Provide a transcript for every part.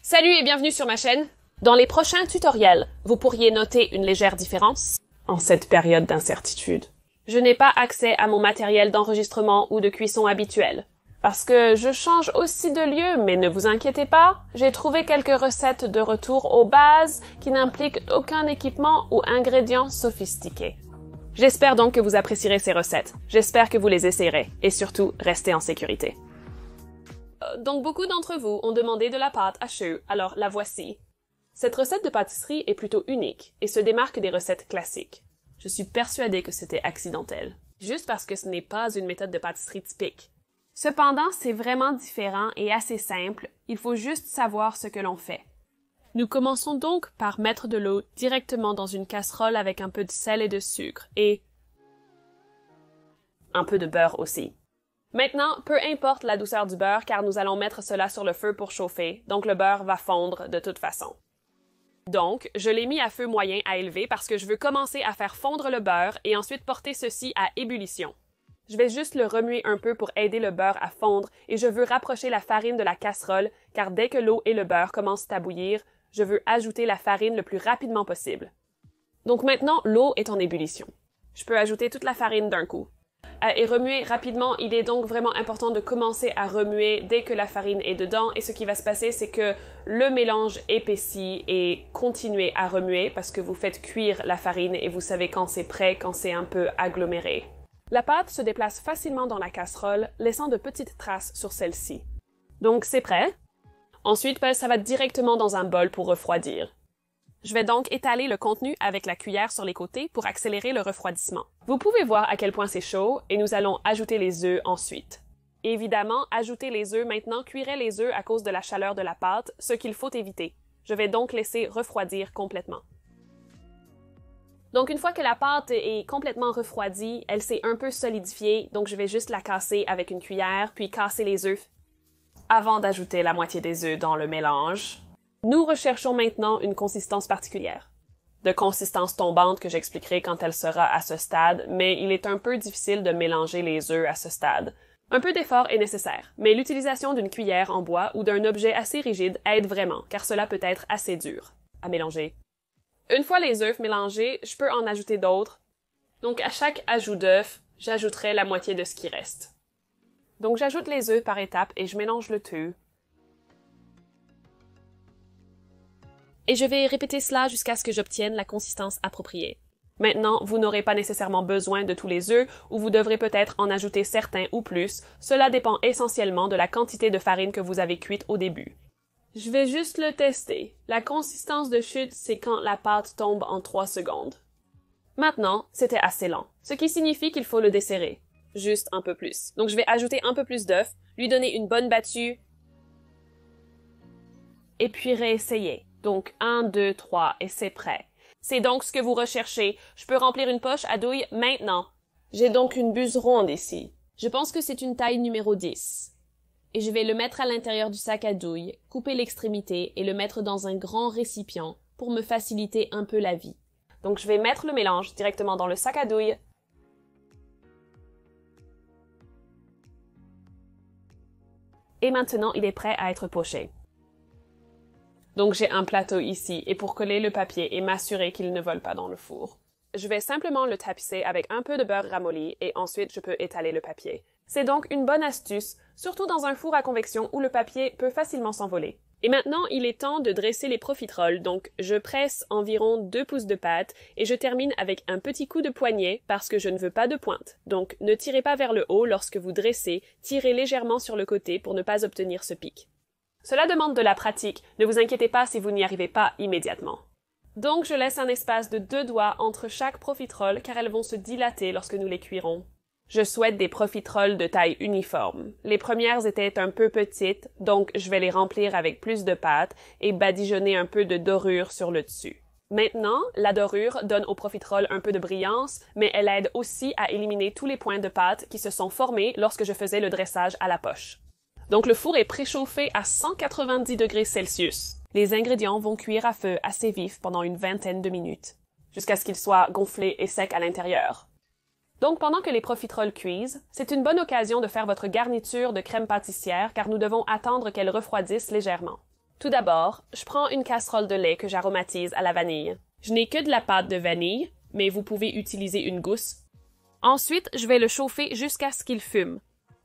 Salut et bienvenue sur ma chaîne. Dans les prochains tutoriels, vous pourriez noter une légère différence en cette période d'incertitude. Je n'ai pas accès à mon matériel d'enregistrement ou de cuisson habituel, parce que je change aussi de lieu, mais ne vous inquiétez pas, j'ai trouvé quelques recettes de retour aux bases qui n'impliquent aucun équipement ou ingrédients sophistiqués. J'espère donc que vous apprécierez ces recettes, j'espère que vous les essayerez, et surtout, restez en sécurité. Donc beaucoup d'entre vous ont demandé de la pâte à choux, alors la voici. Cette recette de pâtisserie est plutôt unique et se démarque des recettes classiques. Je suis persuadée que c'était accidentel, juste parce que ce n'est pas une méthode de pâtisserie typique. Cependant, c'est vraiment différent et assez simple, il faut juste savoir ce que l'on fait. Nous commençons donc par mettre de l'eau directement dans une casserole avec un peu de sel et de sucre et un peu de beurre aussi. Maintenant, peu importe la douceur du beurre car nous allons mettre cela sur le feu pour chauffer, donc le beurre va fondre de toute façon. Donc, je l'ai mis à feu moyen à élever parce que je veux commencer à faire fondre le beurre et ensuite porter ceci à ébullition. Je vais juste le remuer un peu pour aider le beurre à fondre et je veux rapprocher la farine de la casserole car dès que l'eau et le beurre commencent à bouillir, je veux ajouter la farine le plus rapidement possible. Donc maintenant, l'eau est en ébullition. Je peux ajouter toute la farine d'un coup. Et remuer rapidement, il est donc vraiment important de commencer à remuer dès que la farine est dedans et ce qui va se passer, c'est que le mélange épaissit et continuez à remuer parce que vous faites cuire la farine et vous savez quand c'est prêt, quand c'est un peu aggloméré. La pâte se déplace facilement dans la casserole, laissant de petites traces sur celle-ci. Donc c'est prêt. Ensuite, ça va directement dans un bol pour refroidir. Je vais donc étaler le contenu avec la cuillère sur les côtés pour accélérer le refroidissement. Vous pouvez voir à quel point c'est chaud et nous allons ajouter les œufs ensuite. Évidemment, ajouter les œufs maintenant cuirait les œufs à cause de la chaleur de la pâte, ce qu'il faut éviter. Je vais donc laisser refroidir complètement. Donc une fois que la pâte est complètement refroidie, elle s'est un peu solidifiée, donc je vais juste la casser avec une cuillère, puis casser les œufs avant d'ajouter la moitié des œufs dans le mélange. Nous recherchons maintenant une consistance particulière. De consistance tombante que j'expliquerai quand elle sera à ce stade, mais il est un peu difficile de mélanger les œufs à ce stade. Un peu d'effort est nécessaire, mais l'utilisation d'une cuillère en bois ou d'un objet assez rigide aide vraiment, car cela peut être assez dur à mélanger. Une fois les œufs mélangés, je peux en ajouter d'autres. Donc à chaque ajout d'œufs, j'ajouterai la moitié de ce qui reste. Donc j'ajoute les œufs par étapes et je mélange le tout. Et je vais répéter cela jusqu'à ce que j'obtienne la consistance appropriée. Maintenant, vous n'aurez pas nécessairement besoin de tous les œufs, ou vous devrez peut-être en ajouter certains ou plus. Cela dépend essentiellement de la quantité de farine que vous avez cuite au début. Je vais juste le tester. La consistance de chute, c'est quand la pâte tombe en 3 secondes. Maintenant, c'était assez lent, ce qui signifie qu'il faut le desserrer. Juste un peu plus. Donc je vais ajouter un peu plus d'œufs, lui donner une bonne battue, et puis réessayer. Donc 1, 2, 3 et c'est prêt. C'est donc ce que vous recherchez. Je peux remplir une poche à douille maintenant. J'ai donc une buse ronde ici. Je pense que c'est une taille numéro 10. Et je vais le mettre à l'intérieur du sac à douille, couper l'extrémité et le mettre dans un grand récipient pour me faciliter un peu la vie. Donc je vais mettre le mélange directement dans le sac à douille. Et maintenant, il est prêt à être poché. Donc j'ai un plateau ici et pour coller le papier et m'assurer qu'il ne vole pas dans le four. Je vais simplement le tapisser avec un peu de beurre ramolli et ensuite je peux étaler le papier. C'est donc une bonne astuce, surtout dans un four à convection où le papier peut facilement s'envoler. Et maintenant, il est temps de dresser les profiteroles, donc je presse environ 2 pouces de pâte et je termine avec un petit coup de poignet parce que je ne veux pas de pointe. Donc ne tirez pas vers le haut lorsque vous dressez, tirez légèrement sur le côté pour ne pas obtenir ce pic. Cela demande de la pratique, ne vous inquiétez pas si vous n'y arrivez pas immédiatement. Donc je laisse un espace de 2 doigts entre chaque profiterole car elles vont se dilater lorsque nous les cuirons. Je souhaite des profiteroles de taille uniforme. Les premières étaient un peu petites, donc je vais les remplir avec plus de pâte et badigeonner un peu de dorure sur le dessus. Maintenant, la dorure donne aux profiteroles un peu de brillance, mais elle aide aussi à éliminer tous les points de pâte qui se sont formés lorsque je faisais le dressage à la poche. Donc le four est préchauffé à 190 degrés Celsius. Les ingrédients vont cuire à feu assez vif pendant une vingtaine de minutes, jusqu'à ce qu'ils soient gonflés et secs à l'intérieur. Donc pendant que les profiteroles cuisent, c'est une bonne occasion de faire votre garniture de crème pâtissière car nous devons attendre qu'elle refroidisse légèrement. Tout d'abord, je prends une casserole de lait que j'aromatise à la vanille. Je n'ai que de la pâte de vanille, mais vous pouvez utiliser une gousse. Ensuite, je vais le chauffer jusqu'à ce qu'il fume.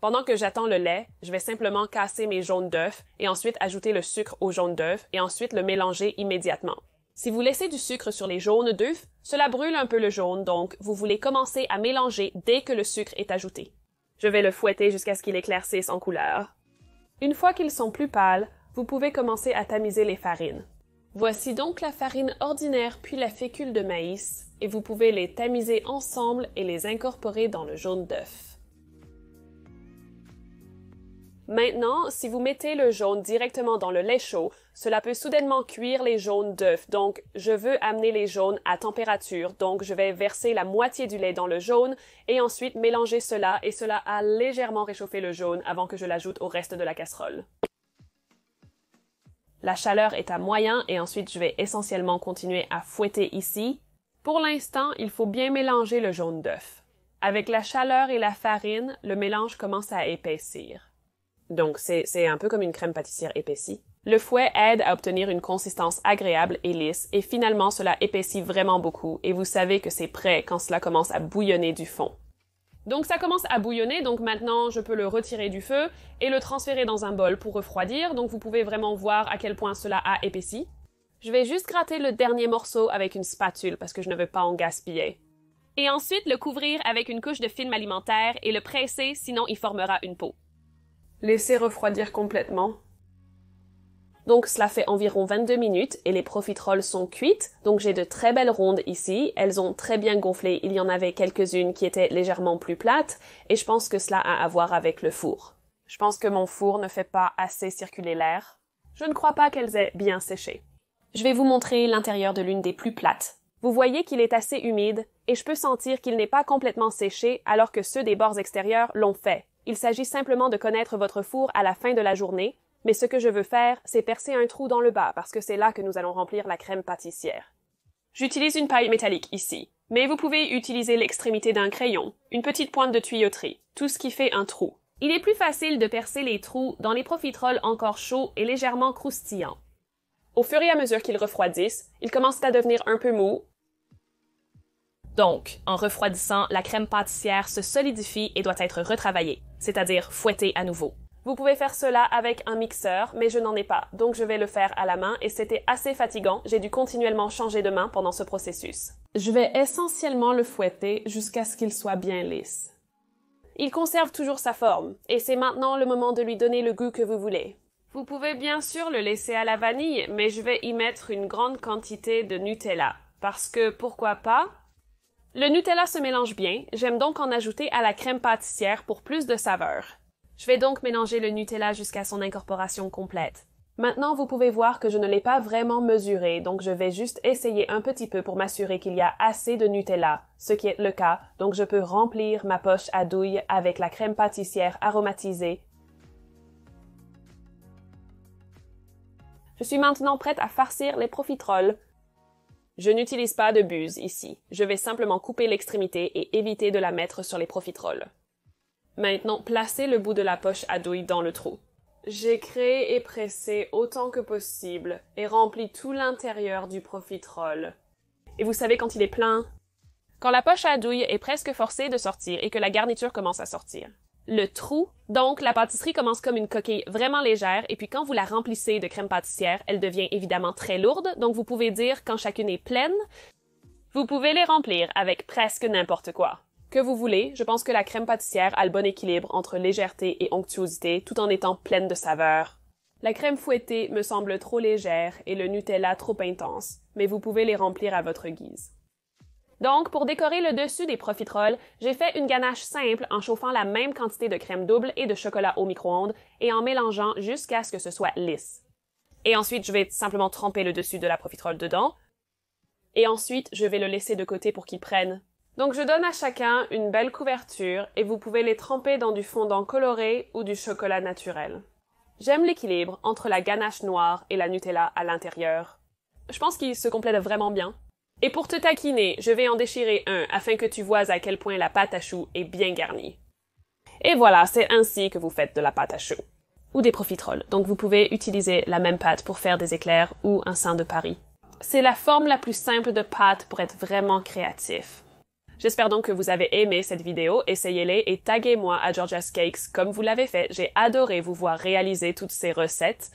Pendant que j'attends le lait, je vais simplement casser mes jaunes d'œufs et ensuite ajouter le sucre aux jaunes d'œufs et ensuite le mélanger immédiatement. Si vous laissez du sucre sur les jaunes d'œufs, cela brûle un peu le jaune, donc vous voulez commencer à mélanger dès que le sucre est ajouté. Je vais le fouetter jusqu'à ce qu'il éclaircisse en couleur. Une fois qu'ils sont plus pâles, vous pouvez commencer à tamiser les farines. Voici donc la farine ordinaire puis la fécule de maïs, et vous pouvez les tamiser ensemble et les incorporer dans le jaune d'œuf. Maintenant, si vous mettez le jaune directement dans le lait chaud, cela peut soudainement cuire les jaunes d'œufs, donc je veux amener les jaunes à température, donc je vais verser la moitié du lait dans le jaune et ensuite mélanger cela et cela a légèrement réchauffé le jaune avant que je l'ajoute au reste de la casserole. La chaleur est à moyen et ensuite je vais essentiellement continuer à fouetter ici. Pour l'instant, il faut bien mélanger le jaune d'œuf. Avec la chaleur et la farine, le mélange commence à épaissir. Donc, c'est un peu comme une crème pâtissière épaissie. Le fouet aide à obtenir une consistance agréable et lisse, et finalement, cela épaissit vraiment beaucoup, et vous savez que c'est prêt quand cela commence à bouillonner du fond. Donc, ça commence à bouillonner, donc maintenant, je peux le retirer du feu et le transférer dans un bol pour refroidir, donc vous pouvez vraiment voir à quel point cela a épaissi. Je vais juste gratter le dernier morceau avec une spatule, parce que je ne veux pas en gaspiller. Et ensuite, le couvrir avec une couche de film alimentaire et le presser, sinon il formera une peau. Laissez refroidir complètement. Donc cela fait environ 22 minutes et les profiteroles sont cuites, donc j'ai de très belles rondes ici, elles ont très bien gonflé, il y en avait quelques-unes qui étaient légèrement plus plates et je pense que cela a à voir avec le four. Je pense que mon four ne fait pas assez circuler l'air. Je ne crois pas qu'elles aient bien séché. Je vais vous montrer l'intérieur de l'une des plus plates. Vous voyez qu'il est assez humide et je peux sentir qu'il n'est pas complètement séché alors que ceux des bords extérieurs l'ont fait. Il s'agit simplement de connaître votre four à la fin de la journée, mais ce que je veux faire, c'est percer un trou dans le bas parce que c'est là que nous allons remplir la crème pâtissière. J'utilise une paille métallique ici, mais vous pouvez utiliser l'extrémité d'un crayon, une petite pointe de tuyauterie, tout ce qui fait un trou. Il est plus facile de percer les trous dans les profiteroles encore chauds et légèrement croustillants. Au fur et à mesure qu'ils refroidissent, ils commencent à devenir un peu mous. Donc, en refroidissant, la crème pâtissière se solidifie et doit être retravaillée, c'est-à-dire fouettée à nouveau. Vous pouvez faire cela avec un mixeur, mais je n'en ai pas, donc je vais le faire à la main et c'était assez fatigant, j'ai dû continuellement changer de main pendant ce processus. Je vais essentiellement le fouetter jusqu'à ce qu'il soit bien lisse. Il conserve toujours sa forme, et c'est maintenant le moment de lui donner le goût que vous voulez. Vous pouvez bien sûr le laisser à la vanille, mais je vais y mettre une grande quantité de Nutella, parce que pourquoi pas? Le Nutella se mélange bien, j'aime donc en ajouter à la crème pâtissière pour plus de saveur. Je vais donc mélanger le Nutella jusqu'à son incorporation complète. Maintenant, vous pouvez voir que je ne l'ai pas vraiment mesuré, donc je vais juste essayer un petit peu pour m'assurer qu'il y a assez de Nutella, ce qui est le cas, donc je peux remplir ma poche à douille avec la crème pâtissière aromatisée. Je suis maintenant prête à farcir les profiteroles. Je n'utilise pas de buse ici. Je vais simplement couper l'extrémité et éviter de la mettre sur les profiteroles. Maintenant, placez le bout de la poche à douille dans le trou. J'ai créé et pressé autant que possible et rempli tout l'intérieur du profiterole. Et vous savez quand il est plein? Quand la poche à douille est presque forcée de sortir et que la garniture commence à sortir. Le trou, donc la pâtisserie commence comme une coquille vraiment légère et puis quand vous la remplissez de crème pâtissière, elle devient évidemment très lourde, donc vous pouvez dire quand chacune est pleine, vous pouvez les remplir avec presque n'importe quoi. Que vous voulez, je pense que la crème pâtissière a le bon équilibre entre légèreté et onctuosité tout en étant pleine de saveur. La crème fouettée me semble trop légère et le Nutella trop intense, mais vous pouvez les remplir à votre guise. Donc, pour décorer le dessus des profiteroles, j'ai fait une ganache simple en chauffant la même quantité de crème double et de chocolat au micro-ondes et en mélangeant jusqu'à ce que ce soit lisse. Et ensuite, je vais simplement tremper le dessus de la profiterole dedans. Et ensuite, je vais le laisser de côté pour qu'il prenne. Donc, je donne à chacun une belle couverture et vous pouvez les tremper dans du fondant coloré ou du chocolat naturel. J'aime l'équilibre entre la ganache noire et la Nutella à l'intérieur. Je pense qu'ils se complètent vraiment bien. Et pour te taquiner, je vais en déchirer un afin que tu vois à quel point la pâte à choux est bien garnie. Et voilà, c'est ainsi que vous faites de la pâte à choux. ou des profiteroles. Donc vous pouvez utiliser la même pâte pour faire des éclairs ou un sein de Paris. C'est la forme la plus simple de pâte pour être vraiment créatif. J'espère donc que vous avez aimé cette vidéo, essayez-les et taguez-moi à Georgia's Cakes comme vous l'avez fait. J'ai adoré vous voir réaliser toutes ces recettes.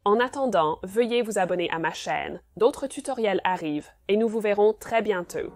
En attendant, veuillez vous abonner à ma chaîne. D'autres tutoriels arrivent et nous vous verrons très bientôt.